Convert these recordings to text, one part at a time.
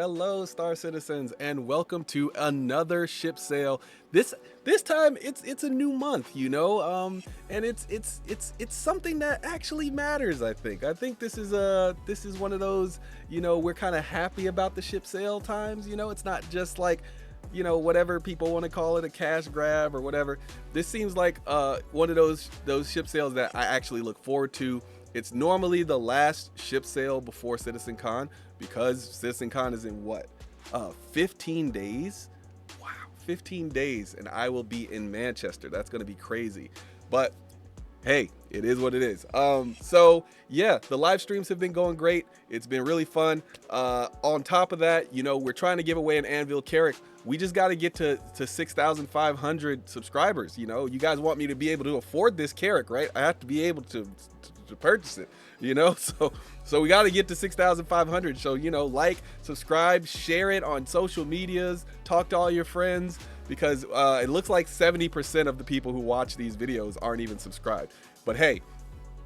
Hello, Star Citizens, and welcome to another ship sale. This time it's a new month, and it's something that actually matters. I think this is one of those, we're kind of happy about the ship sale times. It's not just like, whatever people want to call it, a cash grab or whatever. This seems like one of those ship sales that I actually look forward to. It's normally the last ship sale before CitizenCon, because CitizenCon is in what? 15 days? Wow, 15 days, and I will be in Manchester. That's going to be crazy. But hey, it is what it is. So yeah, the live streams have been going great. It's been really fun. On top of that, we're trying to give away an Anvil Carrack. We just got to get to 6,500 subscribers. You guys want me to be able to afford this Carrack, right? I have to be able to purchase it, so we got to get to 6,500. So like, subscribe, share it on social medias, talk to all your friends, because it looks like 70% of the people who watch these videos aren't even subscribed. But hey,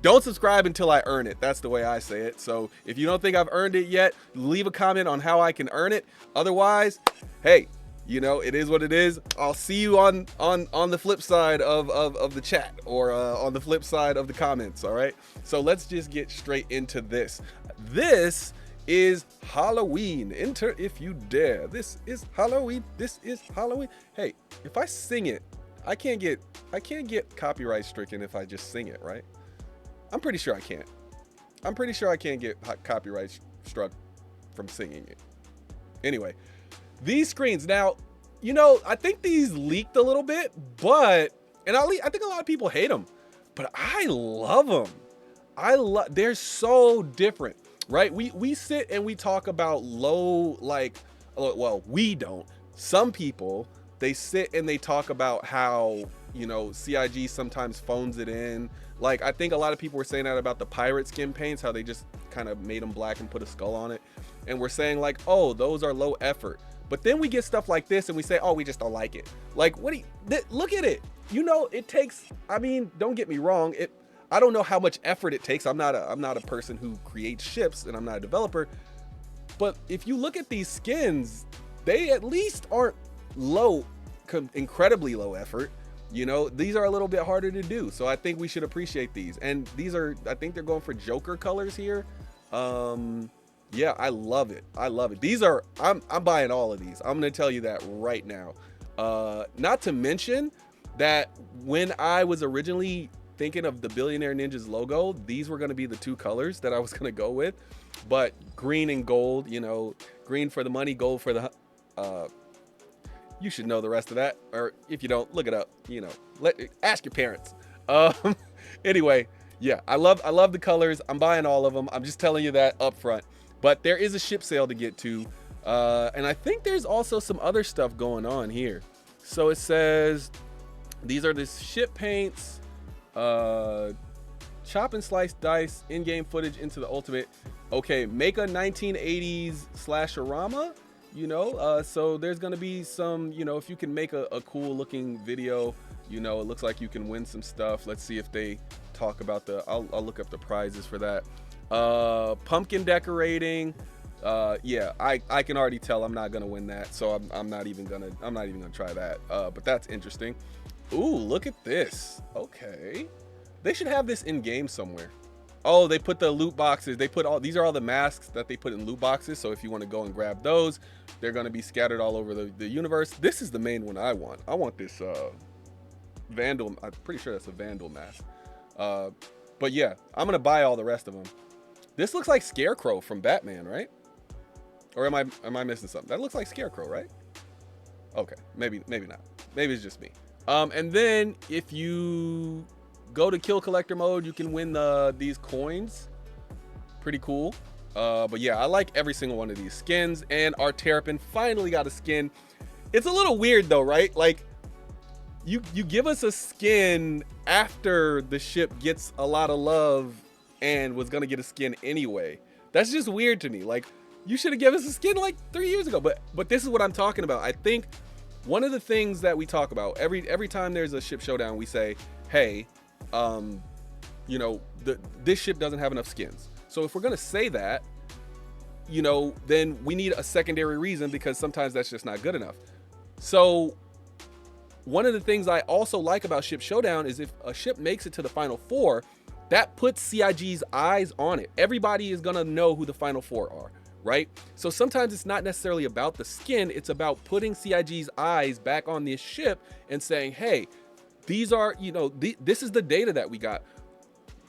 don't subscribe until I earn it. That's the way I say it. So if you don't think I've earned it yet, leave a comment on how I can earn it. Otherwise, hey, it is what it is. I'll see you on the flip side of the chat, or on the flip side of the comments. All right. So let's just get straight into this. This is Halloween. Enter if you dare. This is Halloween. This is Halloween. Hey, if I sing it, I can't get copyright stricken if I just sing it, right? I'm pretty sure I can't. I'm pretty sure I can't get copyright struck from singing it. Anyway, these screens now, I think these leaked a little bit, but I think a lot of people hate them, but I love them. They're so different, right? We sit and we talk about low, like, well, we don't. Some people, they sit and they talk about how, CIG sometimes phones it in. Like, I think a lot of people were saying that about the pirate skin paints, how they just kind of made them black and put a skull on it. And we're saying like, oh, those are low effort. But then we get stuff like this and we say, oh, we just don't like it. Like, look at it. It takes, don't get me wrong. I don't know how much effort it takes. I'm not a person who creates ships, and I'm not a developer. But if you look at these skins, they at least aren't incredibly low effort. These are a little bit harder to do. So I think we should appreciate these. And I think they're going for Joker colors here. Yeah, I love it. I'm buying all of these. I'm going to tell you that right now. Not to mention that when I was originally thinking of the Billionaire Ninjas logo, these were going to be the two colors that I was going to go with. But green and gold, green for the money, gold for the, you should know the rest of that. Or if you don't, look it up, ask your parents. Anyway, yeah, I love the colors. I'm buying all of them. I'm just telling you that up front. But there is a ship sale to get to. And I think there's also some other stuff going on here. So it says, these are the ship paints, chop and slice dice, in-game footage into the ultimate. Okay, make a 1980s slasherama, so there's going to be some, if you can make a cool looking video, it looks like you can win some stuff. Let's see if they talk about I'll look up the prizes for that. Pumpkin decorating. Yeah, I can already tell I'm not gonna win that, so I'm not even gonna try that. But that's interesting. Ooh, look at this. Okay, they should have this in game somewhere. Oh, they put the loot boxes. These are all the masks that they put in loot boxes. So if you want to go and grab those, they're gonna be scattered all over the universe. This is the main one I want. I want this Vandal. I'm pretty sure that's a Vandal mask. But yeah, I'm gonna buy all the rest of them. This looks like Scarecrow from Batman, right? Or am I missing something? That looks like Scarecrow, right? Okay, maybe not. Maybe it's just me. And then if you go to kill collector mode, you can win these coins. Pretty cool. But yeah, I like every single one of these skins. And our Terrapin finally got a skin. It's a little weird though, right? Like, you give us a skin after the ship gets a lot of love and was gonna get a skin anyway. That's just weird to me. Like, you should have given us a skin like 3 years ago. But this is what I'm talking about. I think one of the things that we talk about every time there's a ship showdown, we say, hey, this ship doesn't have enough skins. So if we're gonna say that, you know, then we need a secondary reason, because sometimes that's just not good enough. So one of the things I also like about Ship Showdown is if a ship makes it to the final four, that puts CIG's eyes on it. Everybody is gonna know who the final four are, right? So sometimes it's not necessarily about the skin, it's about putting CIG's eyes back on this ship and saying, hey, these are, you know, this is the data that we got.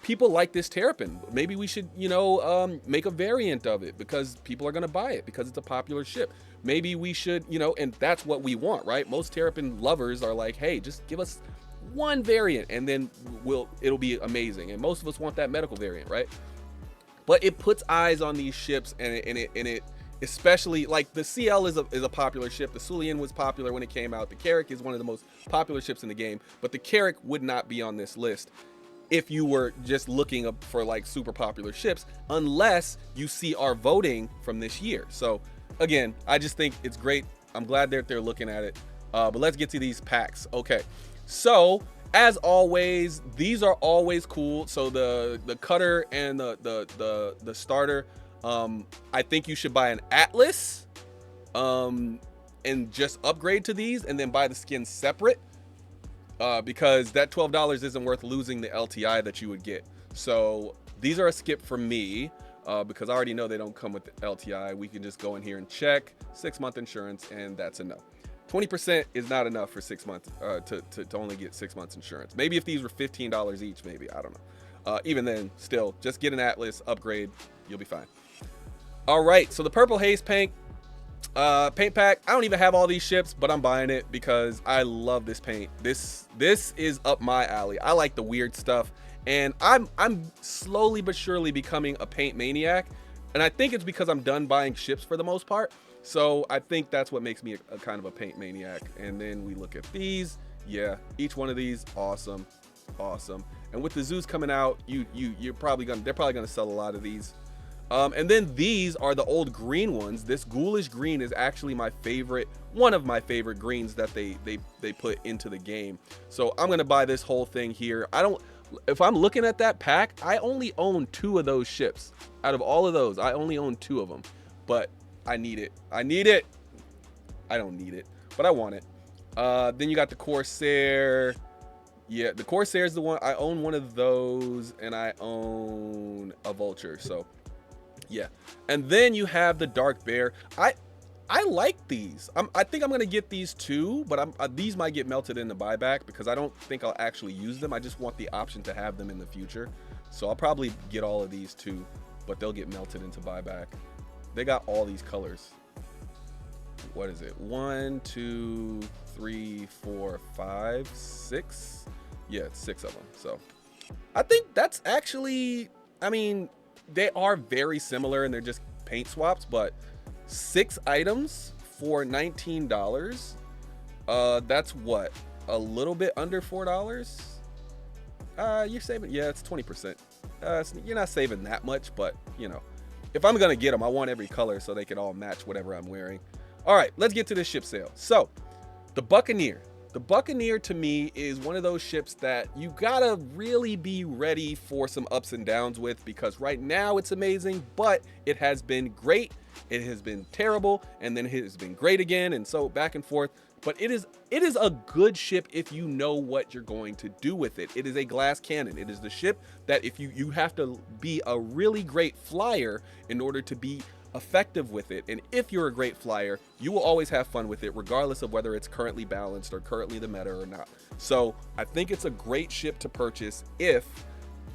People like this Terrapin. Maybe we should, you know, make a variant of it because people are gonna buy it because it's a popular ship. Maybe we should, you know, and that's what we want, right? Most Terrapin lovers are like, hey, just give us one variant and then it'll be amazing. And most of us want that medical variant, right? But it puts eyes on these ships, and it especially, like, the CL is a popular ship. The Sulian was popular when it came out. The Carrack is one of the most popular ships in the game, but the Carrack would not be on this list if you were just looking up for like super popular ships, unless you see our voting from this year. So again, I just think it's great. I'm glad that they're looking at it. But let's get to these packs. Okay, so as always, these are always cool. So the cutter and the starter, I think you should buy an Atlas and just upgrade to these and then buy the skins separate, because that $12 isn't worth losing the LTI that you would get. So these are a skip for me, because I already know they don't come with the LTI. We can just go in here and check 6-month insurance, and that's enough. 20% is not enough for 6 months to only get 6 months insurance. Maybe if these were $15 each, maybe, I don't know. Even then, still, just get an Atlas, upgrade, you'll be fine. All right, so the Purple Haze paint pack, I don't even have all these ships, but I'm buying it because I love this paint. This is up my alley. I like the weird stuff, and I'm slowly but surely becoming a paint maniac, and I think it's because I'm done buying ships for the most part. So I think that's what makes me a kind of a paint maniac. And then we look at these. Yeah, each one of these, awesome. And with the Zeus coming out, they're probably gonna sell a lot of these. And then these are the old green ones. This ghoulish green is actually my favorite, one of my favorite greens that they put into the game. So I'm gonna buy this whole thing here. If I'm looking at that pack, I only own 2 of those ships. Out of all of those, I only own 2 of them. But I need it. I don't need it, but I want it. Then you got the Corsair. Yeah, the Corsair is the one. I own one of those, and I own a Vulture. So yeah, and then you have the Dark Bear. I like these. I think I'm gonna get these too, but these might get melted in the buyback because I don't think I'll actually use them. I just want the option to have them in the future. So I'll probably get all of these too, but they'll get melted into buyback. They got all these colors. What is it? 1, 2, 3, 4, 5, 6. Yeah, it's 6 of them. So I think that's actually, I mean, they are very similar and they're just paint swaps, but 6 items for $19. That's what, a little bit under $4. You're saving, yeah, it's 20%. You're not saving that much, but you know, if I'm gonna get them, I want every color so they can all match whatever I'm wearing. All right, let's get to this ship sale. So the Buccaneer. The Buccaneer to me is one of those ships that you gotta really be ready for some ups and downs with, because right now it's amazing, but it has been great, it has been terrible, and then it has been great again, and so back and forth. But it is a good ship if you know what you're going to do with it. It is a glass cannon. It is the ship that if you have to be a really great flyer in order to be effective with it. And if you're a great flyer, you will always have fun with it, regardless of whether it's currently balanced or currently the meta or not. So I think it's a great ship to purchase if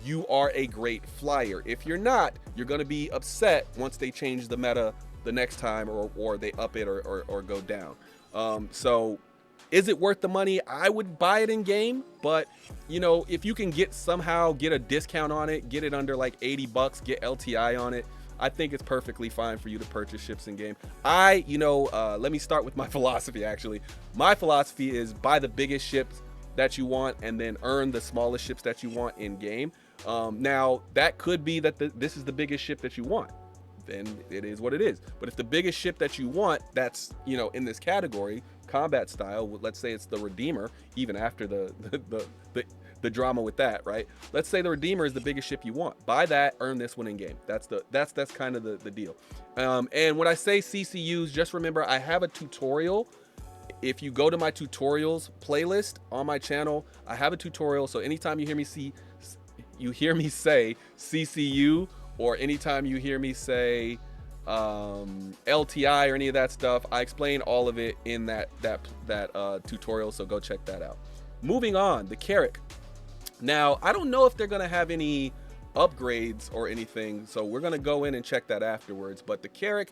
you are a great flyer. If you're not, you're going to be upset once they change the meta the next time, or they up it or go down. So is it worth the money? I would buy it in game, but you know, if you can somehow get a discount on it, get it under like $80, get LTI on it, I think it's perfectly fine for you to purchase ships in game. Let me start with my philosophy. Actually, my philosophy is buy the biggest ships that you want and then earn the smallest ships that you want in game. Now that could be that this is the biggest ship that you want, then it is what it is. But if the biggest ship that you want, that's, you know, in this category, combat style. Let's say it's the Redeemer, even after the drama with that, right? Let's say the Redeemer is the biggest ship you want. Buy that, earn this one in game. That's kind of the deal. And when I say CCUs, just remember I have a tutorial. If you go to my tutorials playlist on my channel, I have a tutorial. So anytime you hear me say CCU, or anytime you hear me say LTI or any of that stuff, I explain all of it in that tutorial. So go check that out. Moving on, the Carrack. Now, I don't know if they're gonna have any upgrades or anything, so we're gonna go in and check that afterwards. But the Carrack,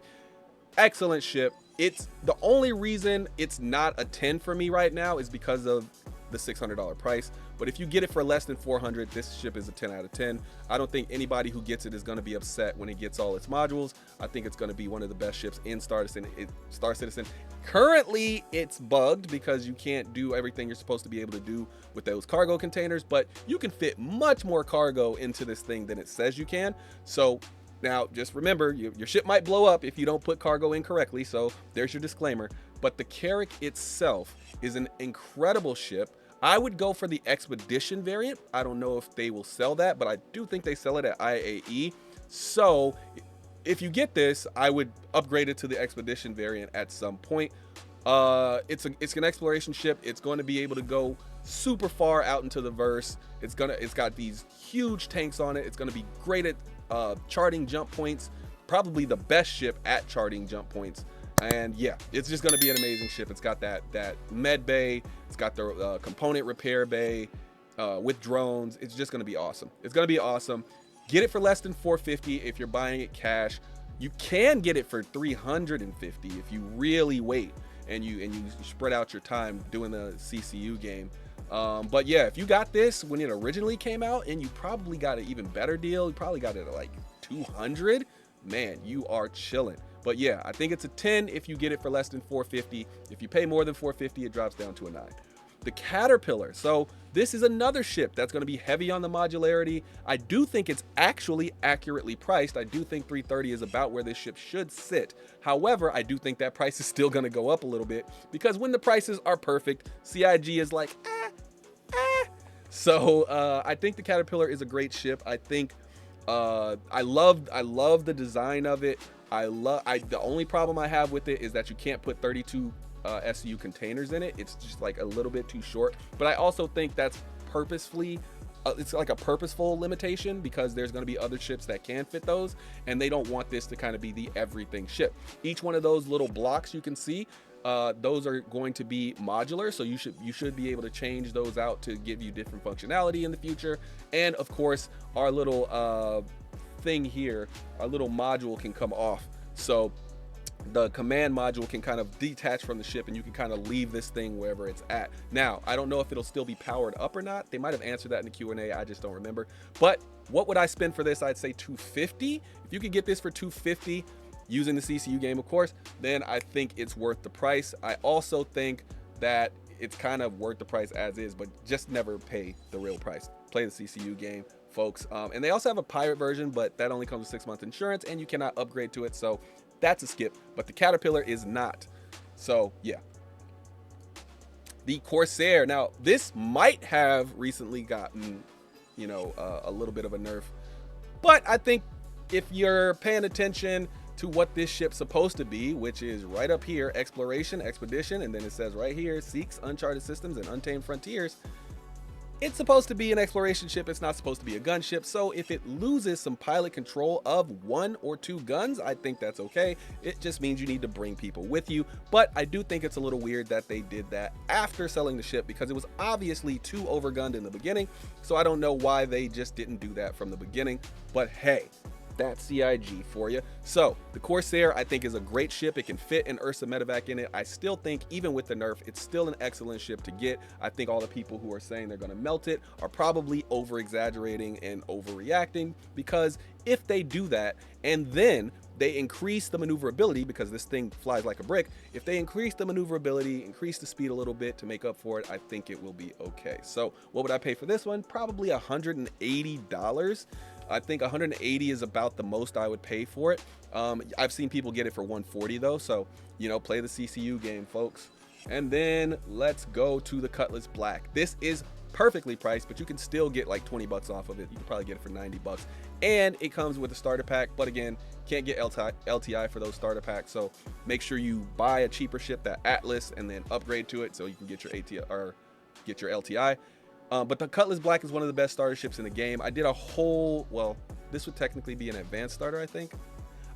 excellent ship. It's the only reason it's not a 10 for me right now is because of the $600 price. But if you get it for less than 400, this ship is a 10 out of 10. I don't think anybody who gets it is going to be upset when it gets all its modules. I think it's going to be one of the best ships in Star Citizen. Currently, it's bugged because you can't do everything you're supposed to be able to do with those cargo containers, but you can fit much more cargo into this thing than it says you can. So now, just remember, your ship might blow up if you don't put cargo in correctly, so there's your disclaimer. But the Carrack itself is an incredible ship. I would go for the Expedition variant. I don't know if they will sell that, but I do think they sell it at IAE. So if you get this, I would upgrade it to the Expedition variant at some point. It's an exploration ship. It's going to be able to go super far out into the verse. It's got these huge tanks on it. It's going to be great at charting jump points. Probably the best ship at charting jump points. And yeah, it's just going to be an amazing ship. It's got that med bay. It's got the component repair bay with drones. It's just going to be awesome. It's going to be awesome. Get it for less than $450 if you're buying it cash. You can get it for $350 if you really wait and you spread out your time doing the CCU game. But yeah, if you got this when it originally came out, and you probably got an even better deal, you probably got it at like $200, man, you are chilling. But yeah, I think it's a 10 if you get it for less than $450. If you pay more than $450, it drops down to a 9. The Caterpillar. So this is another ship that's going to be heavy on the modularity. I do think it's actually accurately priced. I do think 330 is about where this ship should sit. However, I do think that price is still going to go up a little bit, because when the prices are perfect, CIG is like, So I think the Caterpillar is a great ship. I think I love the design of it. The only problem I have with it is that you can't put 32 SU containers in it. It's just like a little bit too short. But I also think that's purposefully, it's like a purposeful limitation, because there's going to be other ships that can fit those, and they don't want this to kind of be the everything ship. Each one of those little blocks you can see, those are going to be modular, so you should be able to change those out to give you different functionality in the future. And of course, our little thing here, our little module can come off, so the command module can kind of detach from the ship, and you can kind of leave this thing wherever it's at. Now, I don't know if it'll still be powered up or not. They might have answered that in the Q&A. I just don't remember. But what would I spend for this? I'd say $250. If you could get this for $250 using the CCU game, of course, then I think it's worth the price. I also think that it's kind of worth the price as is, but just never pay the real price. Play the CCU game, folks. And they also have a pirate version, but that only comes with 6-month insurance, and you cannot upgrade to it. So that's a skip. But the Caterpillar is not. So yeah. The Corsair. Now, this might have recently gotten, a little bit of a nerf. But I think if you're paying attention to what this ship's supposed to be, which is right up here, exploration, expedition, and then it says right here, seeks uncharted systems and untamed frontiers. It's supposed to be an exploration ship. It's not supposed to be a gunship. So if it loses some pilot control of 1 or 2 guns, I think that's okay. It just means you need to bring people with you. But I do think it's a little weird that they did that after selling the ship, because it was obviously too overgunned in the beginning. So I don't know why they just didn't do that from the beginning. But hey, that's CIG for you. So the Corsair, I think, is a great ship. It can fit an Ursa medevac in it. I still think, even with the nerf, it's still an excellent ship to get. I think all the people who are saying they're going to melt it are probably over exaggerating and overreacting, because if they do that and then they increase the maneuverability, because this thing flies like a brick, if they increase the maneuverability, increase the speed a little bit to make up for it, I think it will be okay. So what would I pay for this one? Probably $180. I think 180 is about the most I would pay for it. I've seen people get it for 140 though, so play the CCU game, folks. And then let's go to the Cutlass Black. This is perfectly priced, but you can still get like 20 bucks off of it. You can probably get it for 90 bucks. And it comes with a starter pack, but again, can't get LTI for those starter packs. So make sure you buy a cheaper ship, that Atlas, and then upgrade to it so you can get your ATI or get your LTI. But the Cutlass Black is one of the best starter ships in the game. I did a whole, well, this would technically be an advanced starter, I think.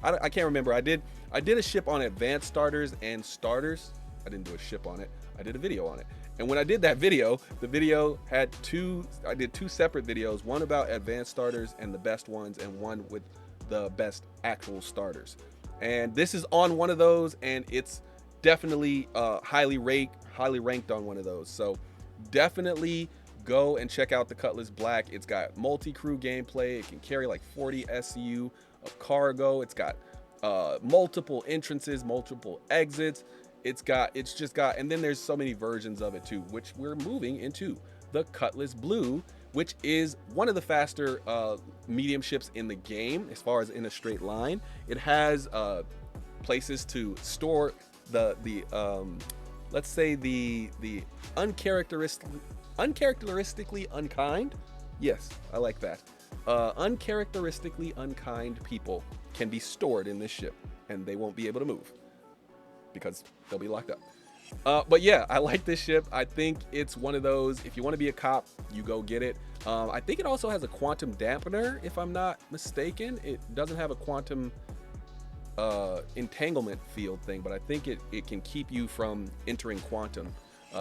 I can't remember. I did a ship on advanced starters and starters. I didn't do a ship on it. I did a video on it. And when I did that video, the video had I did two separate videos, one about advanced starters and the best ones, and one with the best actual starters. And this is on one of those, and it's definitely highly ranked on one of those. So definitely go and check out the Cutlass Black. It's got multi-crew gameplay. It can carry like 40 SCU of cargo. It's got multiple entrances, multiple exits. It's just got, and then there's so many versions of it too, which we're moving into the Cutlass Blue, which is one of the faster medium ships in the game as far as in a straight line. It has places to store the let's say the uncharacteristically unkind. Yes, I like that. Uncharacteristically unkind people can be stored in this ship, and they won't be able to move because they'll be locked up. But yeah, I like this ship. I think it's one of those, if you want to be a cop, you go get it. I think it also has a quantum dampener, if I'm not mistaken. It doesn't have a quantum entanglement field thing, but I think it can keep you from entering quantum,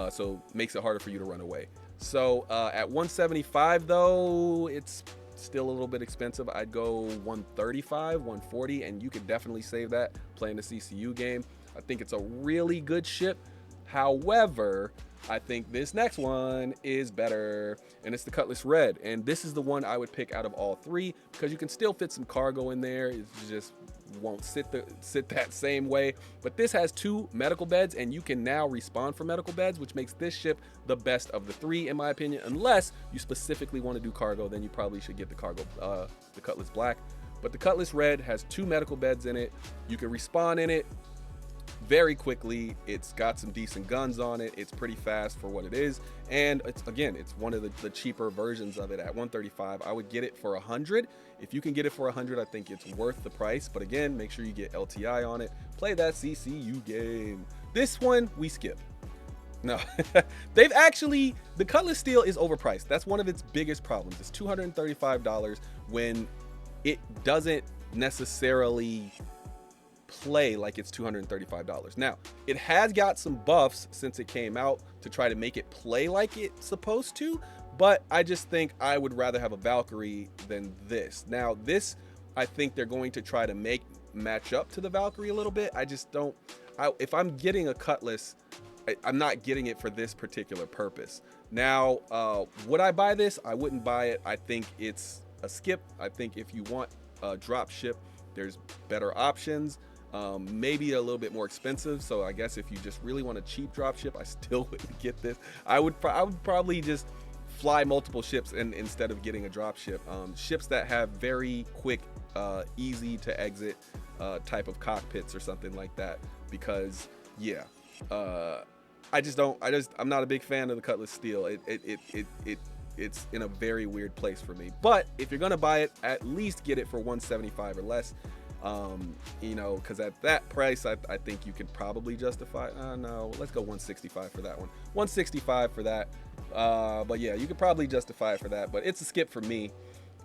so makes it harder for you to run away. So at 175 though, it's still a little bit expensive. I'd go 135, 140, and you could definitely save that playing the CCU game. I think it's a really good ship. However, I think this next one is better, and it's the Cutlass Red. And this is the one I would pick out of all three because you can still fit some cargo in there. It just won't sit that same way. But this has 2 medical beds, and you can now respawn for medical beds, which makes this ship the best of the 3 in my opinion. Unless you specifically want to do cargo, then you probably should get the Cutlass Black. But the Cutlass Red has 2 medical beds in it. You can respawn in it very quickly. It's got some decent guns on it. It's pretty fast for what it is, and it's one of the cheaper versions of it. At 135, I would get it for 100. If you can get it for 100, I think it's worth the price. But again, make sure you get LTI on it. Play that CCU game. This one we skip. No, the Cutlass Steel is overpriced. That's one of its biggest problems. It's $235 when it doesn't necessarily play like it's $235. Now, it has got some buffs since it came out to try to make it play like it's supposed to, but I just think I would rather have a Valkyrie than this. Now, this, I think they're going to try to match up to the Valkyrie a little bit. I just don't, if I'm getting a Cutlass, I'm not getting it for this particular purpose. Now, would I buy this? I wouldn't buy it. I think it's a skip. I think if you want a drop ship, there's better options. Maybe a little bit more expensive. So I guess if you just really want a cheap drop ship, I still wouldn't get this. I would probably just fly multiple ships instead of getting a drop ship. Ships that have very quick, easy to exit type of cockpits or something like that. Because yeah, I'm not a big fan of the Cutlass Steel. It's in a very weird place for me. But if you're gonna buy it, at least get it for 175 or less. You know, because at that price, I think you could probably justify. No, let's go 165 for that one. 165 for that. But yeah, you could probably justify it for that. But it's a skip for me.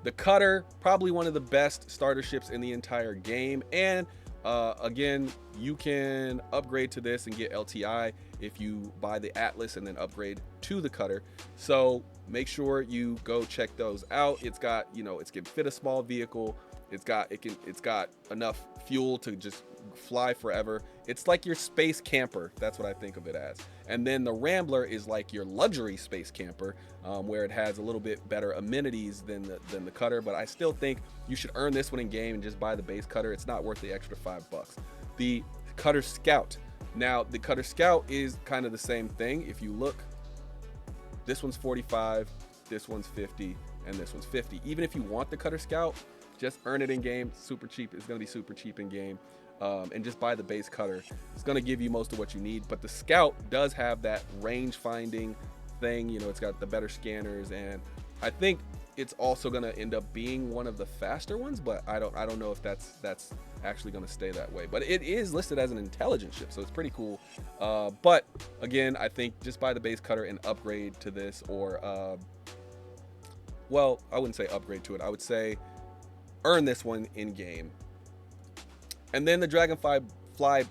The Cutter, probably one of the best starter ships in the entire game. And again, you can upgrade to this and get LTI if you buy the Atlas and then upgrade to the Cutter. So make sure you go check those out. It's got, you know, it can fit a small vehicle. It's got enough fuel to just fly forever. It's like your space camper. That's what I think of it as. And then the Rambler is like your luxury space camper, where it has a little bit better amenities than the Cutter. But I still think you should earn this one in game and just buy the base Cutter. It's not worth the extra $5. The Cutter Scout. Now the Cutter Scout is kind of the same thing. If you look, this one's 45, this one's 50, and this one's 50. Even if you want the Cutter Scout, just earn it in game. Super cheap. It's going to be super cheap in game. and just buy the base cutter. It's going to give you most of what you need, but the Scout does have that range finding thing. You know, it's got the better scanners, and I think it's also going to end up being one of the faster ones, but I don't know if that's actually going to stay that way. But it is listed as an intelligent ship, so it's pretty cool. But again, I think just buy the base cutter and upgrade to this, or well, I wouldn't say upgrade to it. I would say earn this one in game. And then the Dragonfly Black.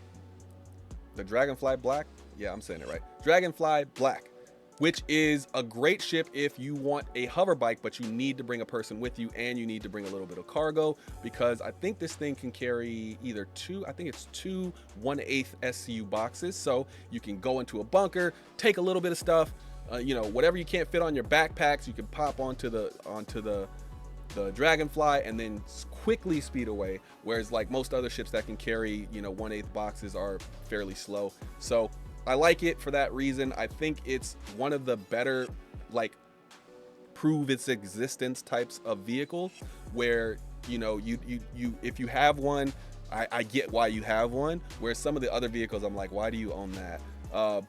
Yeah, I'm saying it right. Dragonfly Black, which is a great ship if you want a hover bike, but you need to bring a person with you and you need to bring a little bit of cargo, because I think this thing can carry either two 1/8 SCU boxes. So you can go into a bunker, take a little bit of stuff, you know, whatever you can't fit on your backpacks, you can pop onto the Dragonfly and then quickly speed away, whereas like most other ships that can carry, you know, 1/8 boxes are fairly slow. So I like it for that reason. I think it's one of the better, like, prove its existence types of vehicle, where, you know, you if you have one, I get why you have one, whereas some of the other vehicles I'm like, why do you own that?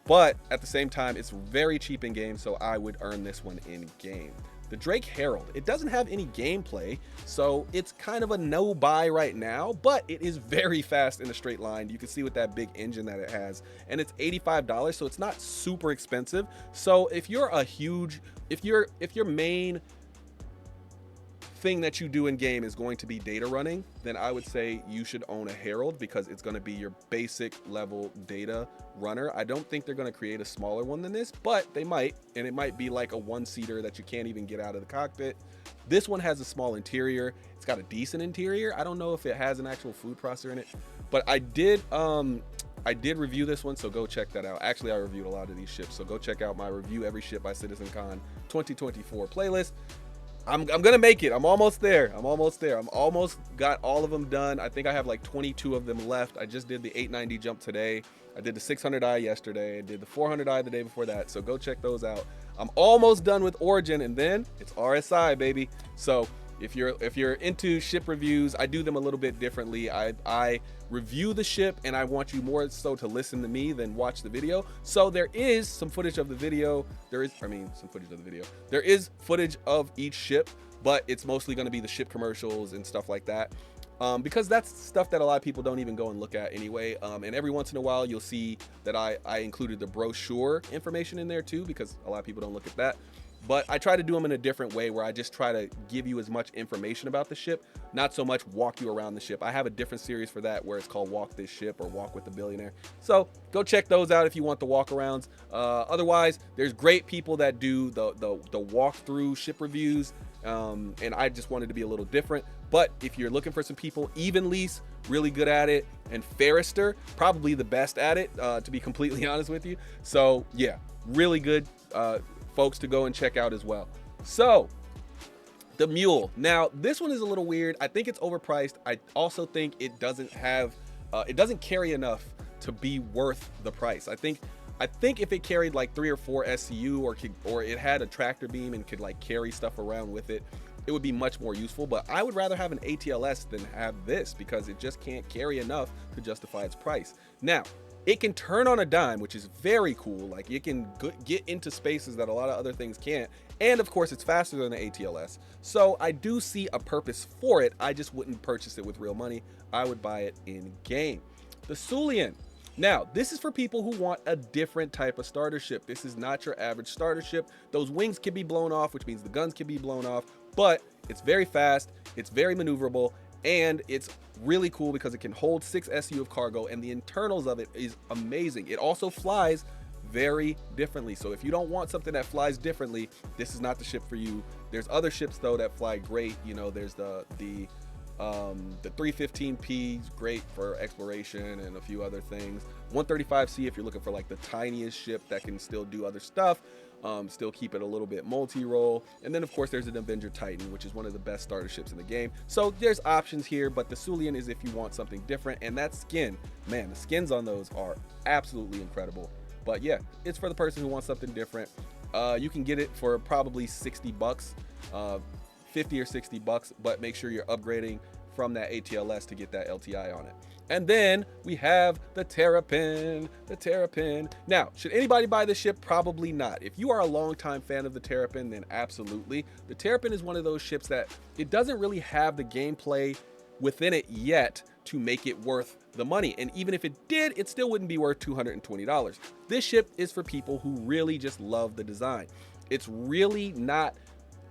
But at the same time, it's very cheap in game, so I would earn this one in game. The Drake Herald, it doesn't have any gameplay, so it's kind of a no buy right now, but it is very fast in a straight line. You can see with that big engine that it has, and it's $85, so it's not super expensive. So if you're if your main thing that you do in game is going to be data running, then I would say you should own a Herald, because it's going to be your basic level data runner. I don't think they're going to create a smaller one than this, but they might, and it might be like a one-seater that you can't even get out of the cockpit. This one has a small interior. It's got a decent interior. I don't know if it has an actual food processor in it, but I did review this one, so go check that out. Actually, I reviewed a lot of these ships, so go check out my Review Every Ship by CitizenCon 2024 playlist. I'm gonna make it. I'm almost there. I'm almost got all of them done. I think I have like 22 of them left. I just did the 890 jump today. I did the 600i yesterday. I did the 400i the day before that. So go check those out. I'm almost done with Origin, and then it's RSI, baby. So if you're into ship reviews, I do them a little bit differently. I review the ship, and I want you more so to listen to me than watch the video. So there is some footage of the video. There is footage of each ship, but it's mostly going to be the ship commercials and stuff like that, because that's stuff that a lot of people don't even go and look at anyway. And every once in a while, you'll see that I included the brochure information in there too, because a lot of people don't look at that. But I try to do them in a different way, where I just try to give you as much information about the ship, not so much walk you around the ship. I have a different series for that, where it's called Walk This Ship or Walk with the Billionaire. So go check those out if you want the walk-arounds. Otherwise, there's great people that do the walk-through ship reviews, and I just wanted to be a little different. But if you're looking for some people, Even Lease, really good at it, and Ferrister, probably the best at it, to be completely honest with you. So yeah, really good folks to go and check out as well. So the Mule, now this one is a little weird. I think it's overpriced. I also think it doesn't carry enough to be worth the price. I think if it carried like 3 or 4 SCU, or it had a tractor beam and could like carry stuff around with it, it would be much more useful. But I would rather have an ATLS than have this, because it just can't carry enough to justify its price. Now, it can turn on a dime, which is very cool. Like, it can get into spaces that a lot of other things can't. And of course, it's faster than the ATLS. So I do see a purpose for it. I just wouldn't purchase it with real money. I would buy it in game. The Sulian. Now, this is for people who want a different type of starter ship. This is not your average starter ship. Those wings can be blown off, which means the guns can be blown off, but it's very fast, it's very maneuverable, and it's really cool because it can hold 6 SU of cargo, and the internals of it is amazing. It also flies very differently. So if you don't want something that flies differently, this is not the ship for you. There's other ships though that fly great. You know, there's the 315P is great for exploration and a few other things. 135C if you're looking for like the tiniest ship that can still do other stuff, still keep it a little bit multi-role. And then of course there's an Avenger Titan, which is one of the best starter ships in the game. So there's options here, but the Sulian is if you want something different. And that skin, man, the skins on those are absolutely incredible. But yeah, it's for the person who wants something different. You can get it for probably $60, 50 or $60, but make sure you're upgrading from that ATLS to get that LTI on it. And then we have the Terrapin, the Terrapin. Now, should anybody buy this ship? Probably not. If you are a longtime fan of the Terrapin, then absolutely. The Terrapin is one of those ships that it doesn't really have the gameplay within it yet to make it worth the money. And even if it did, it still wouldn't be worth $220. This ship is for people who really just love the design. It's really not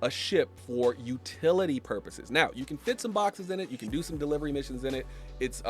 a ship for utility purposes. Now, you can fit some boxes in it, you can do some delivery missions in it. It's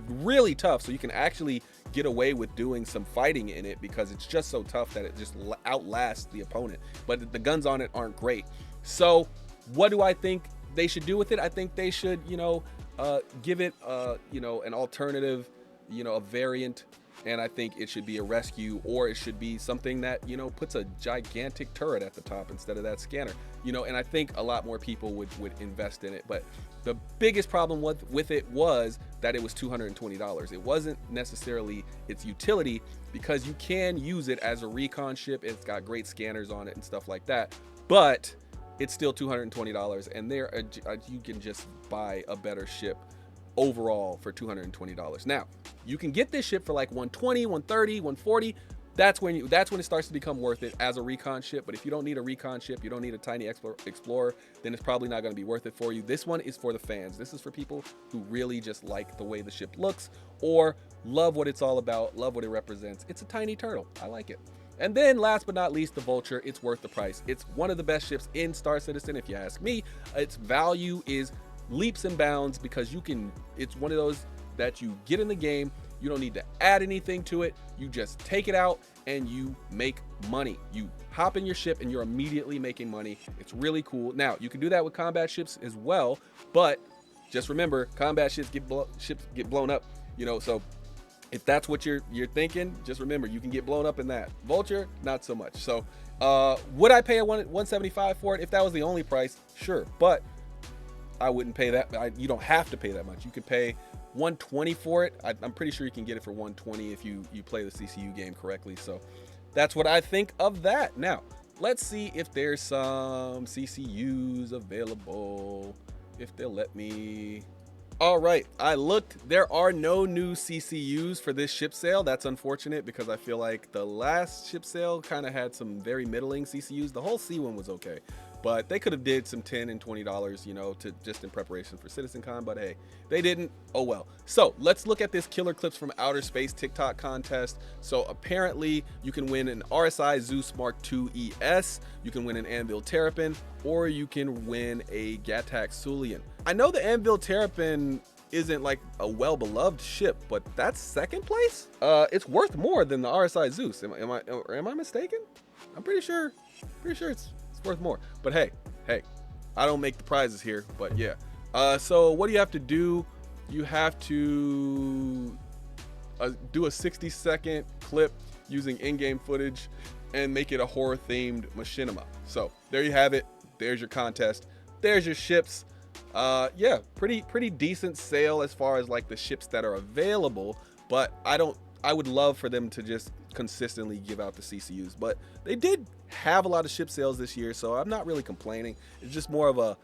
really tough, so you can actually get away with doing some fighting in it because it's just so tough that it just outlasts the opponent. But the guns on it aren't great. So what do I think they should do with it? I think they should, give it, an alternative, a variant. And I think it should be a rescue, or it should be something that, puts a gigantic turret at the top instead of that scanner, and I think a lot more people would invest in it. But the biggest problem with it was that it was $220. It wasn't necessarily its utility, because you can use it as a recon ship. It's got great scanners on it and stuff like that, but it's still $220. And you can just buy a better ship overall for $220. Now, you can get this ship for like $120, $130, $140. That's when it starts to become worth it as a recon ship. But if you don't need a recon ship, you don't need a tiny explorer, then it's probably not going to be worth it for you. This one is for the fans. This is for people who really just like the way the ship looks, or love what it's all about, love what it represents. It's a tiny turtle. I like it. And then last but not least, the Vulture. It's worth the price. It's one of the best ships in Star Citizen, if you ask me. Its value is leaps and bounds, because it's one of those that you get in the game, you don't need to add anything to it, you just take it out and you make money. You hop in your ship and you're immediately making money. It's really cool. Now, you can do that with combat ships as well, but just remember, combat ships get blown up, so if that's what you're thinking, just remember, you can get blown up in that. Vulture, not so much. So would I pay $175 for it if that was the only price? Sure, but I wouldn't pay that. You don't have to pay that much. You could pay $120 for it. I'm pretty sure you can get it for $120 if you play the CCU game correctly. So that's what I think of that. Now, let's see if there's some CCUs available, if they'll let me. All right, I looked. There are no new CCUs for this ship sale. That's unfortunate, because I feel like the last ship sale kind of had some very middling CCUs. The whole C one was okay, but they could have did some $10 and $20, to just in preparation for CitizenCon, but hey, they didn't. Oh well. So let's look at this Killer Clips from Outer Space TikTok contest. So apparently you can win an RSI Zeus Mark II ES, you can win an Anvil Terrapin, or you can win a Gattac Sulian. I know the Anvil Terrapin isn't like a well-beloved ship, but that's second place? It's worth more than the RSI Zeus. Am I mistaken? I'm pretty sure it's worth more. But hey, I don't make the prizes here, but yeah. So what do you have to do? You have to do a 60-second clip using in-game footage and make it a horror-themed machinima. So there you have it. There's your contest. There's your ships. Yeah, pretty decent sale as far as like the ships that are available, but I would love for them to just consistently give out the CCUs, but they did have a lot of ship sales this year, so I'm not really complaining. It's just more of a,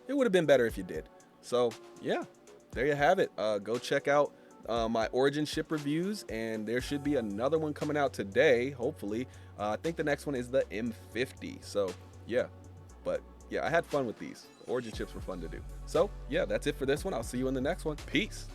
it would have been better if you did. So yeah, there you have it. Go check out my Origin ship reviews, and there should be another one coming out today, hopefully. I think the next one is the M50. So yeah, but yeah, I had fun with these. Origin ships were fun to do. So yeah, that's it for this one. I'll see you in the next one. Peace.